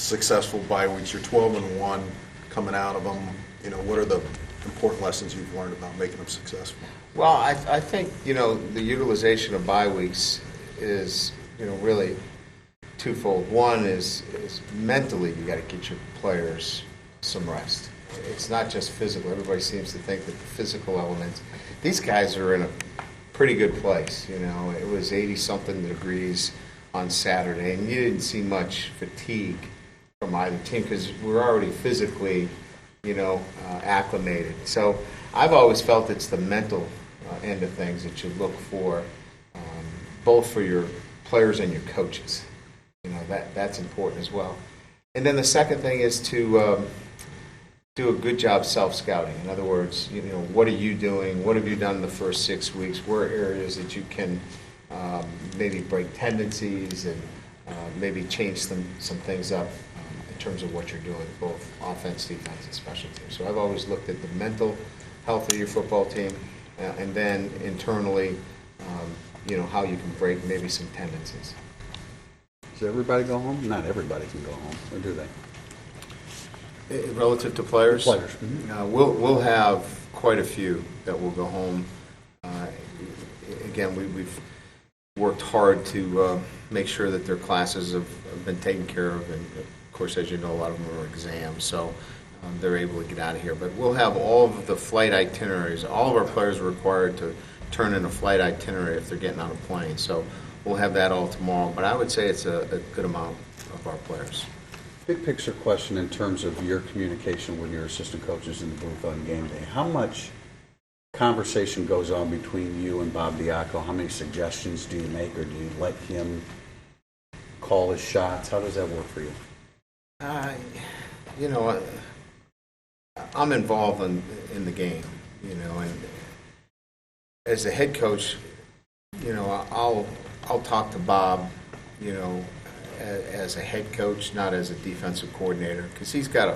successful bye weeks? You're 12-1 coming out of them. You know, what are the important lessons you've learned about making them successful? Well, I think, you know, the utilization of bye weeks is, you know, really twofold. One is mentally you got to get your players some rest. It's not just physical. Everybody seems to think that the physical elements, these guys are in a pretty good place. You know, it was 80-something degrees on Saturday, and you didn't see much fatigue from either team because we're already physically, you know, acclimated. So I've always felt it's the mental end of things that you look for, both for your players and your coaches. You know, that's important as well. And then the second thing is to do a good job self-scouting. In other words, you know, what are you doing? What have you done in the first 6 weeks? Where are areas that you can maybe break tendencies and maybe change some things up in terms of what you're doing, both offense, defense, and special teams. So I've always looked at the mental health of your football team and then internally, you know, how you can break maybe some tendencies. Does everybody go home? Not everybody can go home, or do they? Relative to players? Players. Mm-hmm. We'll have quite a few that will go home. Again, we've worked hard to make sure that their classes have been taken care of, and of course, as you know, a lot of them are exams, so they're able to get out of here. But we'll have all of the flight itineraries. All of our players are required to turn in a flight itinerary if they're getting on a plane, so we'll have that all tomorrow. But I would say it's a good amount of our players. Big picture question in terms of your communication with your assistant coaches in the booth on game day. How much conversation goes on between you and Bob Diaco? How many suggestions do you make, or do you let him call his shots? How does that work for you? You know, I'm involved in the game, you know, and as a head coach, you know, I'll talk to Bob, you know, as a head coach, not as a defensive coordinator, because he's got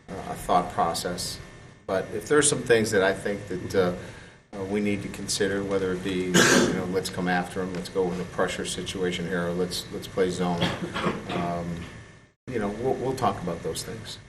a thought process. But if there's some things that I think that we need to consider, whether it be, you know, let's come after him, let's go with a pressure situation here, or let's play zone, you know, we'll talk about those things.